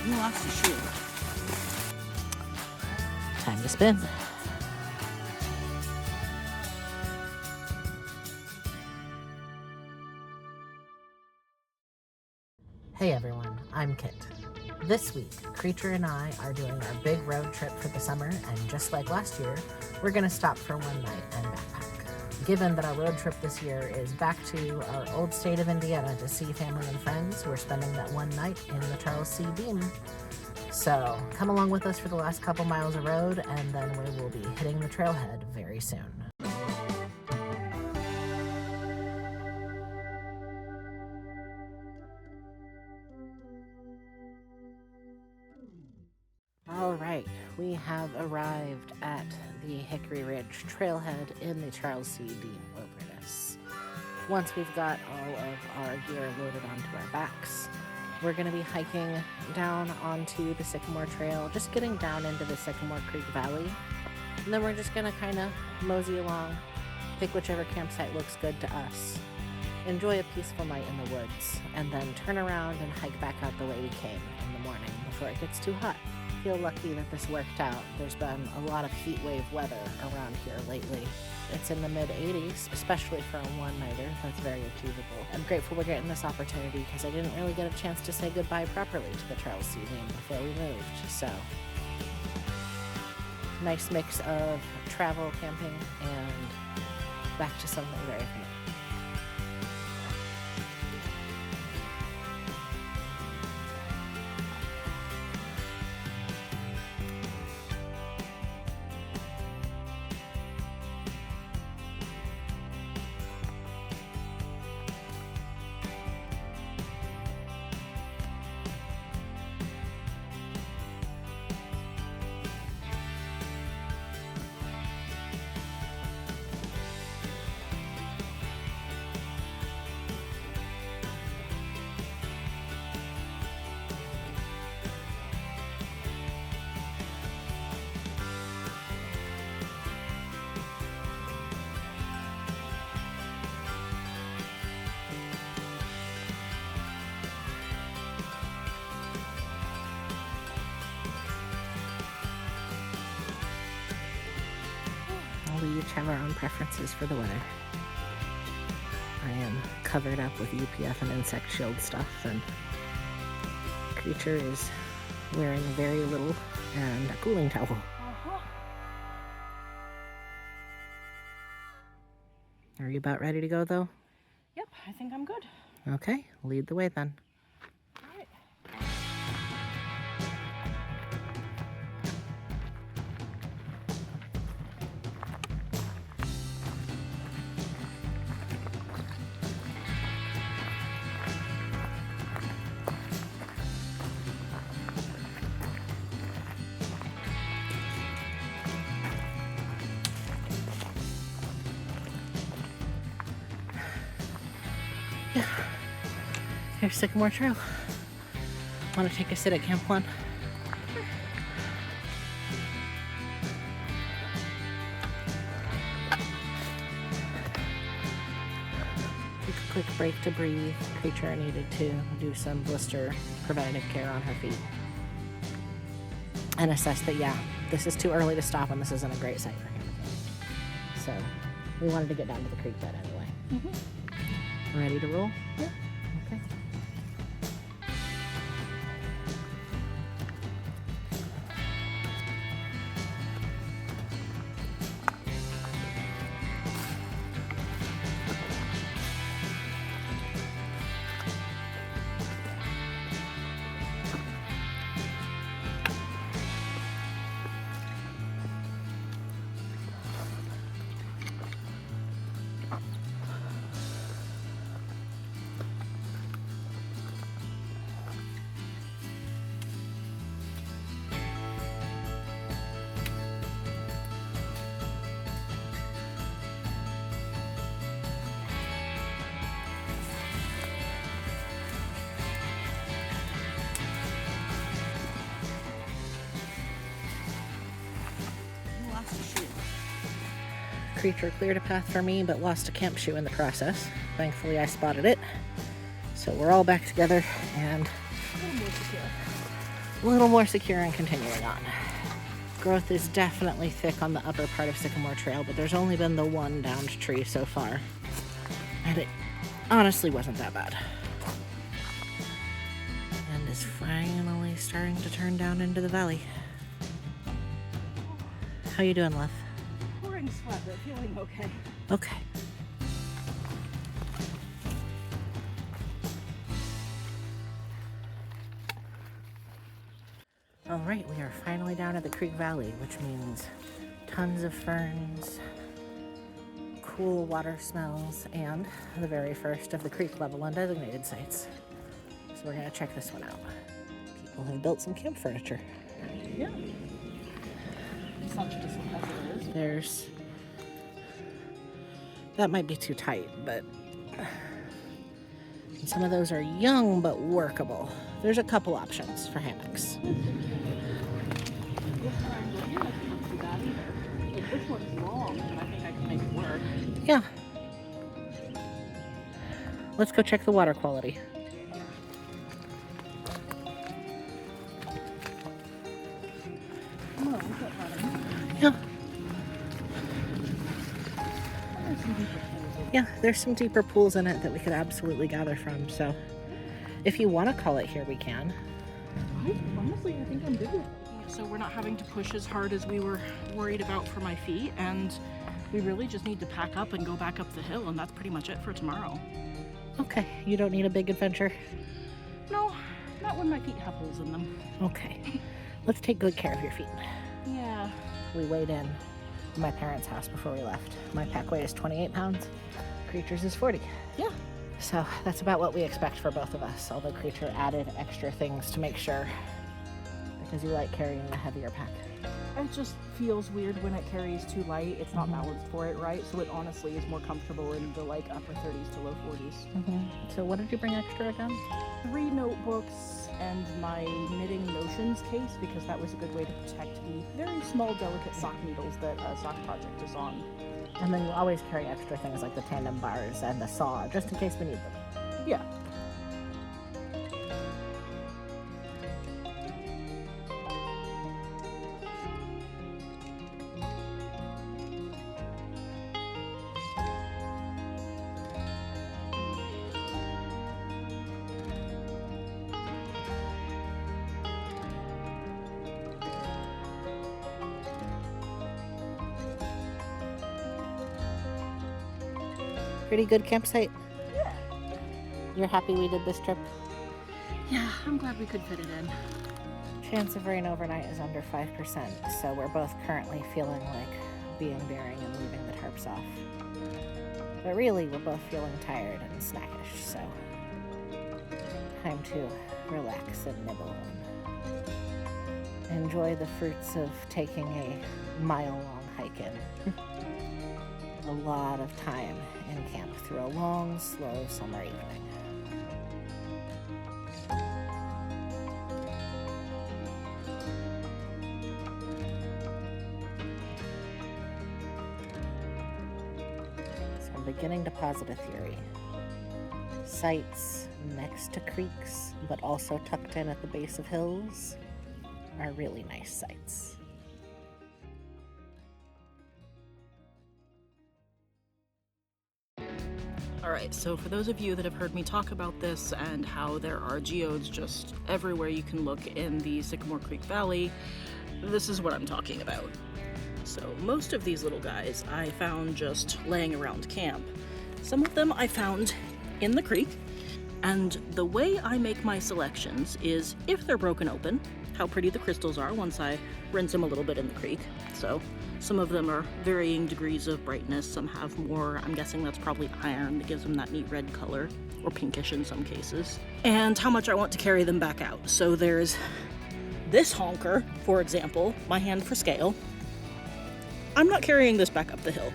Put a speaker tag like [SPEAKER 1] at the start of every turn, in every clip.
[SPEAKER 1] You lost your shoe.
[SPEAKER 2] Time to spin. Hey everyone, I'm Kit. This week, Creature and I are doing our big road trip for the summer, and just like last year, we're going to stop for one night and backpack. Given that our road trip this year is back to our old state of Indiana to see family and friends, we're spending that one night in the Terrill Deam. So come along with us for the last couple miles of road, and then we will be hitting the trailhead very soon. All right, we have arrived at the Hickory Ridge Trailhead in the Terrill Deam Wilderness. Once we've got all of our gear loaded onto our backs, we're going to be hiking down onto the Sycamore Trail, just getting down into the Sycamore Creek Valley. And then we're just going to kind of mosey along, pick whichever campsite looks good to us, enjoy a peaceful night in the woods, and then turn around and hike back out the way we came in the morning before it gets too hot. I feel lucky that this worked out. There's been a lot of heat wave weather around here lately. It's in the mid-80s, especially for a one-nighter. That's very achievable. I'm grateful we're getting this opportunity because I didn't really get a chance to say goodbye properly to the Terrill Deam before we moved. So, nice mix of travel, camping, and back to something very familiar. We each have our own preferences for the weather. I am covered up with UPF and insect shield stuff, and Creature is wearing very little and a cooling towel. Are you about ready to go, though?
[SPEAKER 1] Yep, I think I'm good.
[SPEAKER 2] Okay, lead the way then.
[SPEAKER 1] All right.
[SPEAKER 2] Here's Sycamore Trail. Want to take a sit at Camp 1? Take a quick break to breathe. Creature needed to do some blister preventative care on her feet. And assess that, yeah, this is too early to stop and this isn't a great site for him. So we wanted to get down to the creek bed anyway.
[SPEAKER 1] Mm-hmm.
[SPEAKER 2] Ready to roll?
[SPEAKER 1] Yeah.
[SPEAKER 2] Okay. Creature cleared a path for me, but lost a camp shoe in the process. Thankfully, I spotted it. So we're all back together, and a little more secure and continuing on. Growth is definitely thick on the upper part of Sycamore Trail, but there's only been the one downed tree so far. And it honestly wasn't that bad. And is finally starting to turn down into the valley. How you doing, love?
[SPEAKER 1] Pouring sweat, but feeling okay.
[SPEAKER 2] Okay. All right, we are finally down at the creek valley, which means tons of ferns, cool water smells, and the very first of the creek level undesignated sites. So we're gonna check this one out. People have built some camp furniture.
[SPEAKER 1] Yeah. Such a distance as it is.
[SPEAKER 2] There's, that might be too tight, but some of those are young but workable. There's a couple options for hammocks.
[SPEAKER 1] This one's long, and I think I can make it work.
[SPEAKER 2] Yeah. Let's go check the water quality.
[SPEAKER 1] Come on, let's get running.
[SPEAKER 2] Yeah.
[SPEAKER 1] There's some deeper pools over
[SPEAKER 2] Yeah, there's some deeper pools in it that we could absolutely gather from. So if you want to call it here, we can.
[SPEAKER 1] Honestly, I think I'm good with it. So we're not having to push as hard as we were worried about for my feet, and we really just need to pack up and go back up the hill, and that's pretty much it for tomorrow.
[SPEAKER 2] Okay, you don't need a big adventure?
[SPEAKER 1] No, not when my feet have holes in them.
[SPEAKER 2] Okay, let's take good care of your feet.
[SPEAKER 1] Yeah.
[SPEAKER 2] We weighed in my parents' house before we left. My pack weight is 28 pounds, Creature's is 40.
[SPEAKER 1] Yeah.
[SPEAKER 2] So that's about what we expect for both of us, although Creature added extra things to make sure, because you like carrying a heavier pack.
[SPEAKER 1] It just feels weird when it carries too light. It's not balanced for it right, so it honestly is more comfortable in the like upper 30s to low 40s.
[SPEAKER 2] So what did you bring extra again?
[SPEAKER 1] 3 notebooks and my knitting notions case, because that was a good way to protect the very small, delicate sock needles that Sock Project is on.
[SPEAKER 2] And then you always carry extra things like the tandem bars and the saw, just in case we need them.
[SPEAKER 1] Yeah.
[SPEAKER 2] Pretty good campsite.
[SPEAKER 1] Yeah.
[SPEAKER 2] You're happy we did this trip?
[SPEAKER 1] Yeah, I'm glad we could fit it in.
[SPEAKER 2] Chance of rain overnight is under 5%, so we're both currently feeling like being daring and leaving the tarps off. But really, we're both feeling tired and snackish, so time to relax and nibble and enjoy the fruits of taking a mile-long hike in. A lot of time in camp through a long, slow summer evening. So I'm beginning to posit a theory. Sites next to creeks, but also tucked in at the base of hills, are really nice sites.
[SPEAKER 1] Alright, so for those of you that have heard me talk about this and how there are geodes just everywhere you can look in the Sycamore Creek Valley, this is what I'm talking about. So most of these little guys I found just laying around camp. Some of them I found in the creek, and the way I make my selections is if they're broken open, how pretty the crystals are once I rinse them a little bit in the creek. So some of them are varying degrees of brightness, some have more, I'm guessing that's probably iron that gives them that neat red color, or pinkish in some cases. And how much I want to carry them back out. So there's this honker, for example, my hand for scale. I'm not carrying this back up the hill.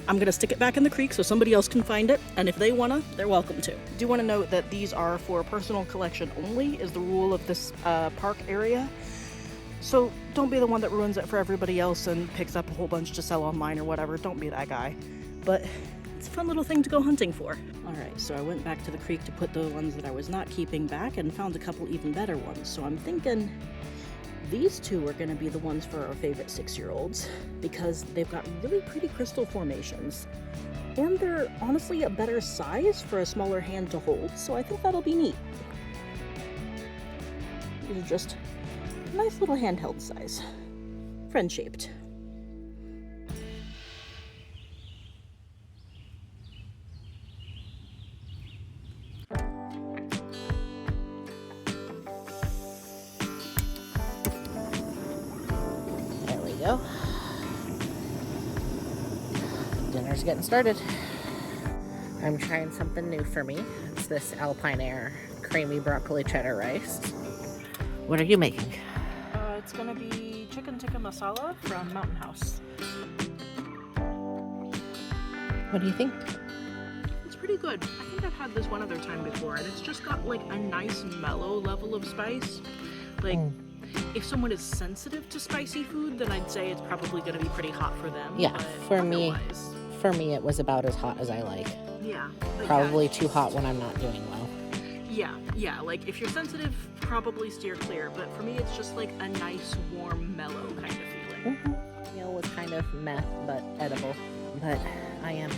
[SPEAKER 1] I'm gonna stick it back in the creek so somebody else can find it, and if they wanna, they're welcome to. Do wanna note that these are for personal collection only, is the rule of this park area. So don't be the one that ruins it for everybody else and picks up a whole bunch to sell online or whatever. Don't be that guy. But it's a fun little thing to go hunting for. Alright, so I went back to the creek to put the ones that I was not keeping back and found a couple even better ones. So I'm thinking these two are going to be the ones for our favorite 6-year-olds because they've got really pretty crystal formations. And they're honestly a better size for a smaller hand to hold, so I think that'll be neat. These are just a nice little handheld size. Friend-shaped.
[SPEAKER 2] There we go. Dinner's getting started. I'm trying something new for me. It's this Alpine Air creamy broccoli cheddar rice. What are you making?
[SPEAKER 1] It's gonna be chicken tikka masala from Mountain House.
[SPEAKER 2] What do you think?
[SPEAKER 1] It's pretty good. I think I've had this one other time before, and it's just got like a nice mellow level of spice. Like, if someone is sensitive to spicy food, then I'd say it's probably gonna be pretty hot for them.
[SPEAKER 2] Yeah,
[SPEAKER 1] but
[SPEAKER 2] for me
[SPEAKER 1] otherwise,
[SPEAKER 2] it was about as hot as I like.
[SPEAKER 1] yeah. But
[SPEAKER 2] Probably too hot when I'm not doing well.
[SPEAKER 1] Yeah, like if you're sensitive, probably steer clear, but for me it's just like a nice, warm, mellow kind of feeling.
[SPEAKER 2] Meal was kind of meh, but edible. But I am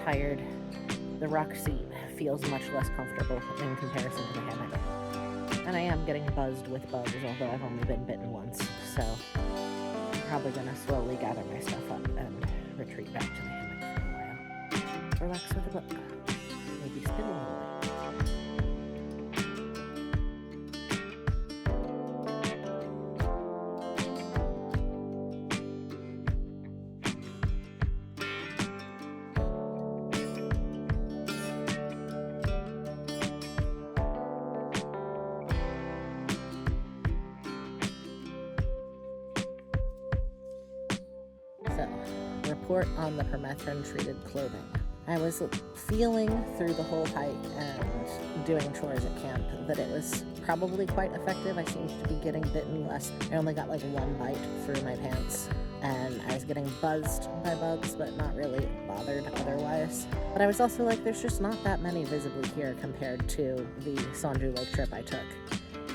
[SPEAKER 2] tired. The rock seat feels much less comfortable in comparison to the hammock. And I am getting buzzed with bugs, although I've only been bitten once. So I'm probably going to slowly gather my stuff up and retreat back to the hammock for a while. Relax with a book. Maybe spin a little bit. So, report on the permethrin-treated clothing. I was feeling through the whole hike and doing chores at camp that it was probably quite effective. I seemed to be getting bitten less. I only got like one bite through my pants, and I was getting buzzed by bugs, but not really bothered otherwise. But I was also like, there's just not that many visibly here compared to the Sonju Lake trip I took.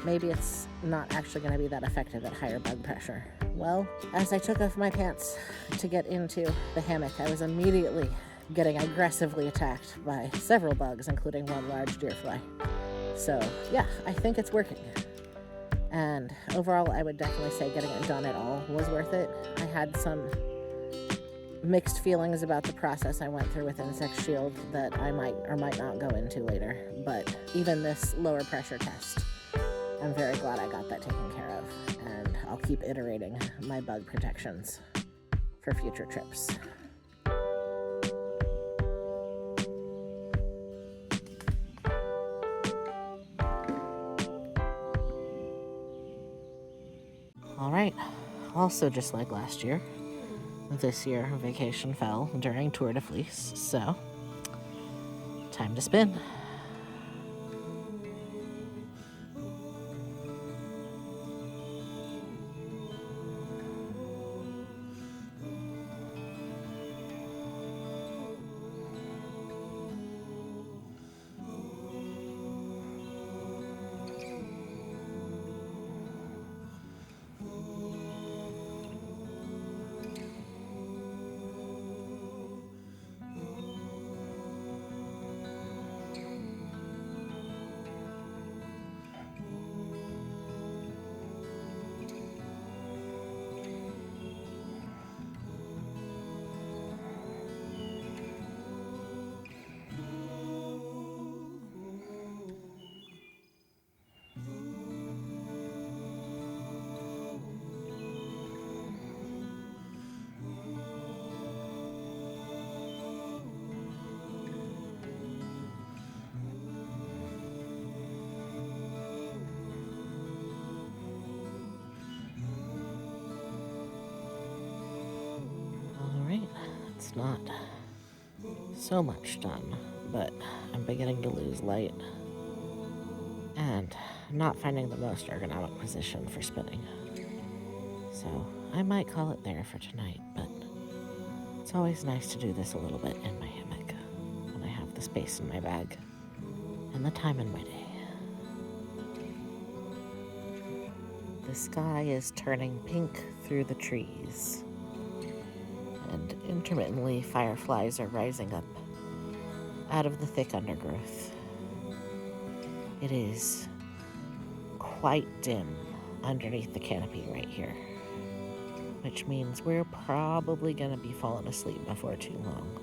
[SPEAKER 2] Maybe it's not actually going to be that effective at higher bug pressure. Well, as I took off my pants to get into the hammock, I was immediately getting aggressively attacked by several bugs, including one large deer fly. So, yeah, I think it's working. And overall, I would definitely say getting it done at all was worth it. I had some mixed feelings about the process I went through with Insect Shield that I might or might not go into later. But even this lower pressure test, I'm very glad I got that taken care of, and I'll keep iterating my bug protections for future trips. Alright, also just like last year, this year vacation fell during Tour de Fleece, so time to spin. It's not so much done, but I'm beginning to lose light and not finding the most ergonomic position for spinning. So I might call it there for tonight, but it's always nice to do this a little bit in my hammock. the space in my bag and the time in my day. The sky is turning pink through the trees, and intermittently fireflies are rising up out of the thick undergrowth. It is quite dim underneath the canopy right here, which means we're probably going to be falling asleep before too long.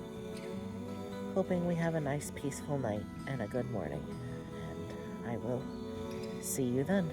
[SPEAKER 2] Hoping we have a nice peaceful night and a good morning, and I will see you then.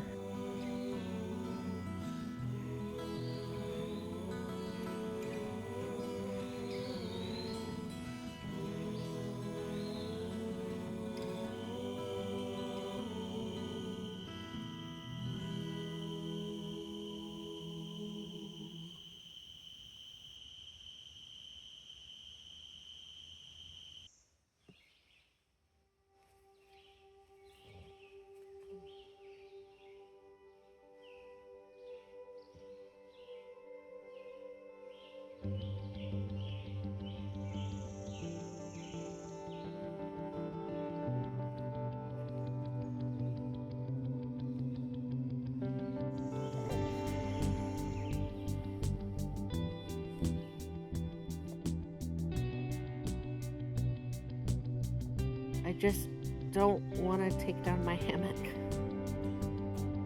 [SPEAKER 2] I just don't want to take down my hammock,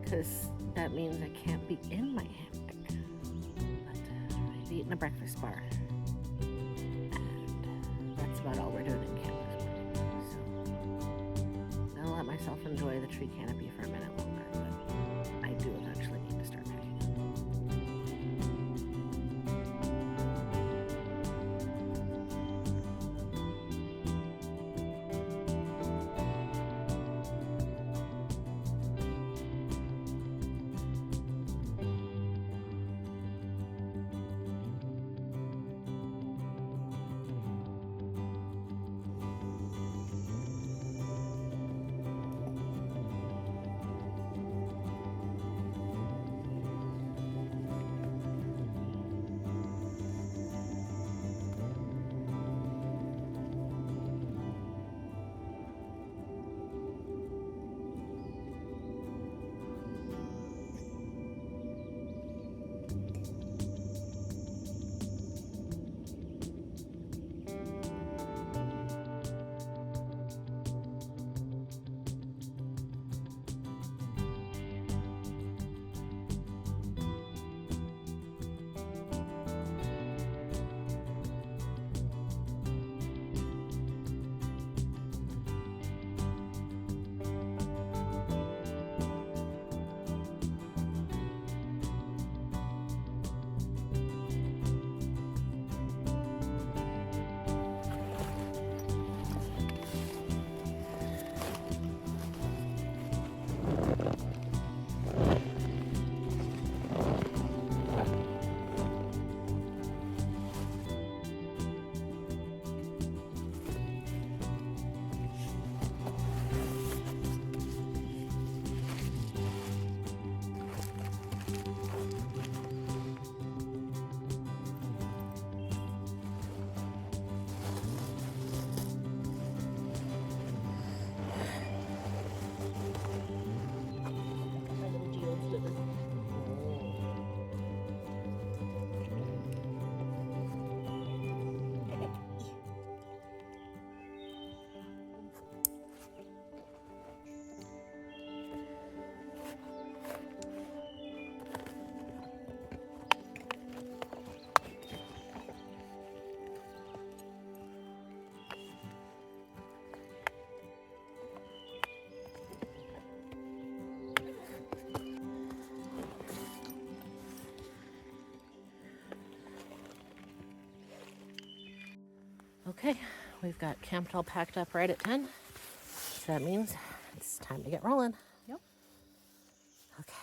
[SPEAKER 2] because that means I can't be in my hammock. But I've eaten a breakfast bar, and that's about all we're doing in camp this morning. So I'll let myself enjoy the tree canopy for a minute longer, but I do eventually need to start packing up. Okay, we've got camp all packed up right at 10. So that means it's time to get rolling.
[SPEAKER 1] Yep.
[SPEAKER 2] Okay.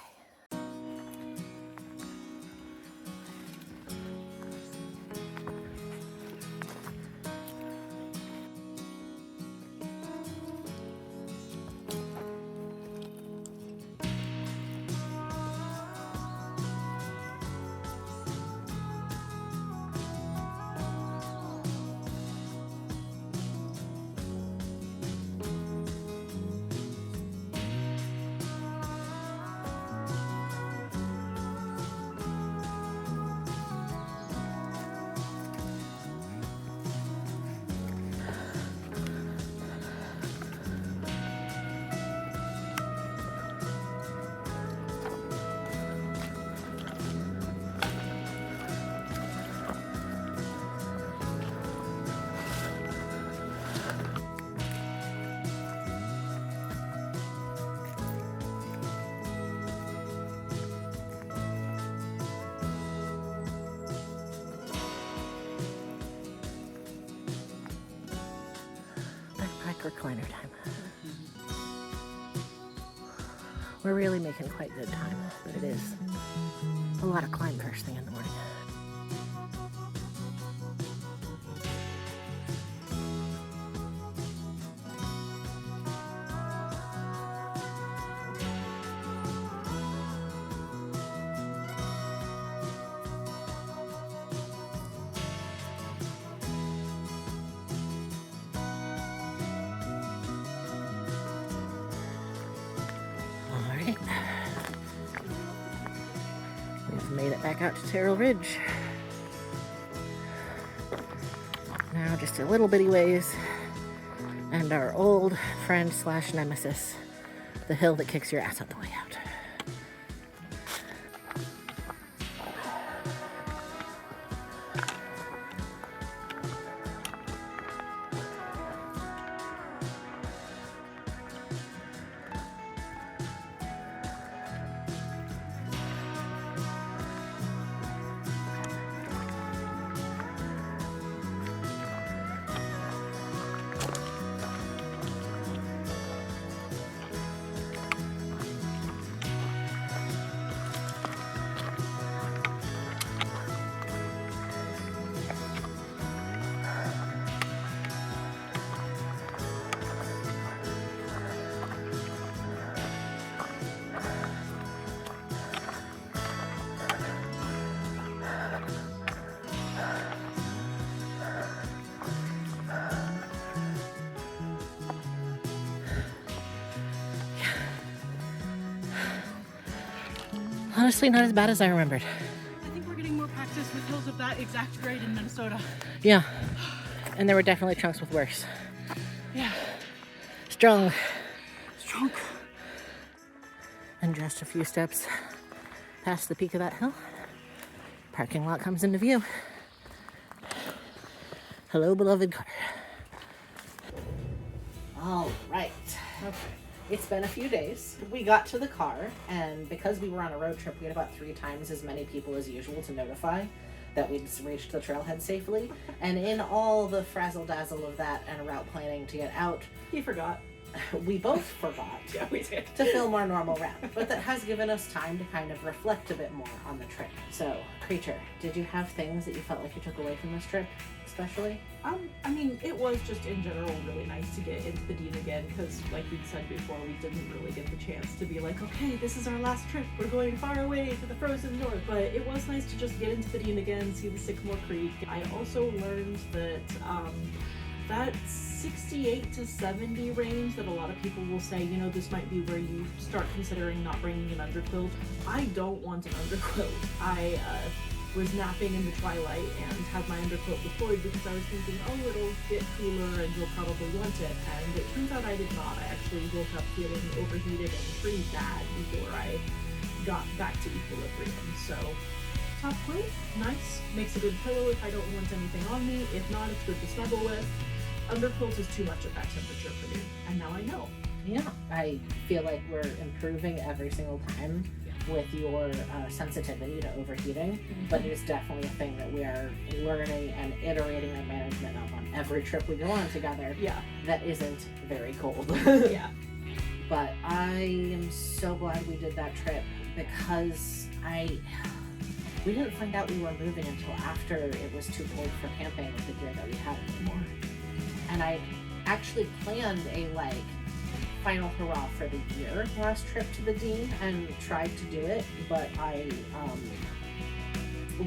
[SPEAKER 2] recliner time. We're really making quite good time, but it is a lot of climb first thing in the morning. Alright. We've made it back out to Terrill Ridge. Now just a little bitty ways, and our old friend slash nemesis, the hill that kicks your ass on the way out. Honestly, not as bad as I remembered.
[SPEAKER 1] I think we're getting more practice with hills of that exact grade in Minnesota.
[SPEAKER 2] Yeah, and there were definitely chunks with worse.
[SPEAKER 1] Yeah.
[SPEAKER 2] Strong.
[SPEAKER 1] Strong.
[SPEAKER 2] And just a few steps past the peak of that hill, parking lot comes into view. Hello, beloved car. All right. Okay. It's been a few days. We got to the car, and because we were on a road trip, we had about 3 times as many people as usual to notify that we'd reached the trailhead safely. And in all the frazzle-dazzle of that and route planning to get out,
[SPEAKER 1] He forgot.
[SPEAKER 2] we both forgot
[SPEAKER 1] Yeah, we did.
[SPEAKER 2] to film our normal route. But that has given us time to kind of reflect a bit more on the trip. So, Creature, did you have things that you felt like you took away from this trip, especially?
[SPEAKER 1] I mean, it was just in general really nice to get into the Dean again, because like we'd said before, we didn't really get the chance to be like, okay, this is our last trip, we're going far away to the frozen north. But it was nice to just get into the Dean again, see the Sycamore Creek. I also learned that that 68 to 70 range that a lot of people will say, you know, this might be where you start considering not bringing an underquilt. I don't want an underquilt. I was napping in the twilight and had my underquilt deployed because I was thinking, oh, it'll get cooler and you'll probably want it. And it turns out I did not. I actually woke up feeling overheated and pretty bad before I got back to equilibrium. So, top quilt, nice. Makes a good pillow if I don't want anything on me. If not, it's good to snuggle with. Underquilt is too much at that temperature for me, and now I know.
[SPEAKER 2] Yeah, I feel like we're improving every single time with your sensitivity to overheating, but it is definitely a thing that we are learning and iterating our management of on every trip we go on together.
[SPEAKER 1] Yeah.
[SPEAKER 2] That isn't very cold.
[SPEAKER 1] Yeah.
[SPEAKER 2] But I am so glad we did that trip because we didn't find out we were moving until after it was too cold for camping with the gear that we had anymore. And I actually planned a final hurrah for the year last trip to the Dean and tried to do it, but I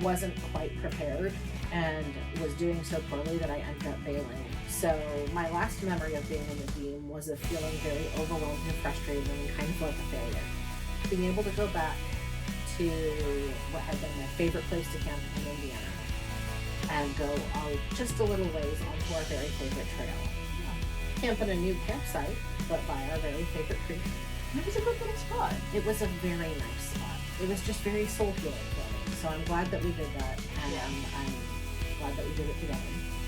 [SPEAKER 2] wasn't quite prepared and was doing so poorly that I ended up bailing. So my last memory of being in the Dean was of feeling very overwhelmed and frustrated and kind of like a failure. Being able to go back to what had been my favorite place to camp in Indiana and go just a little ways onto our very favorite trail. Camp in a new campsite, but by our very favorite creek.
[SPEAKER 1] It was a good little spot.
[SPEAKER 2] It was a very nice spot. It was just very soul healing for me. So I'm glad that we did that, and I'm glad that we did it together.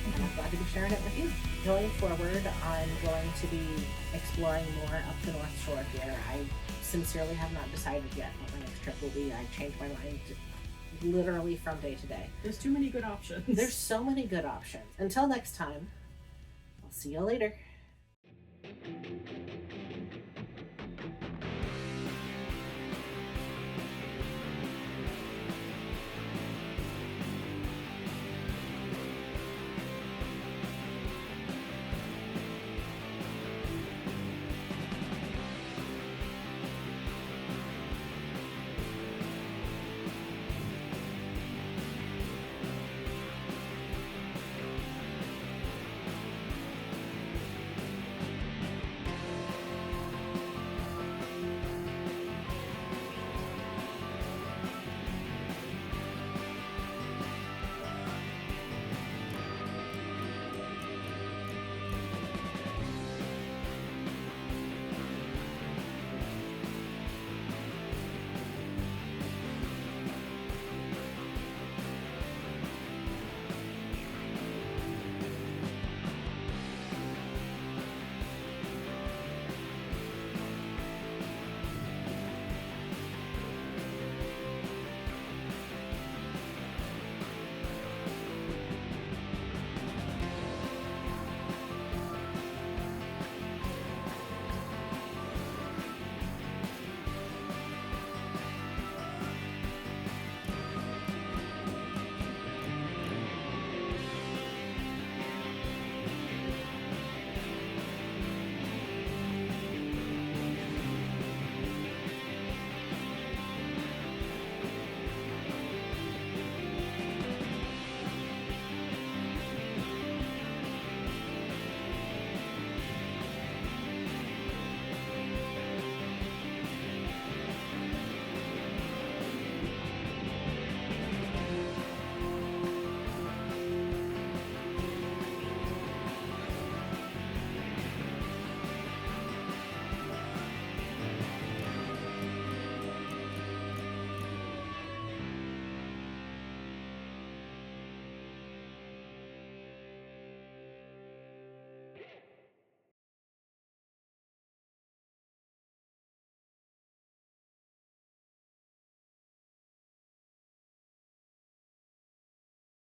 [SPEAKER 2] And I'm glad to be sharing it with you. Going forward, I'm going to be exploring more up the North Shore here. I sincerely have not decided yet what my next trip will be. I change my mind literally from day to day.
[SPEAKER 1] There's too many good options.
[SPEAKER 2] There's so many good options. Until next time, I'll see you later.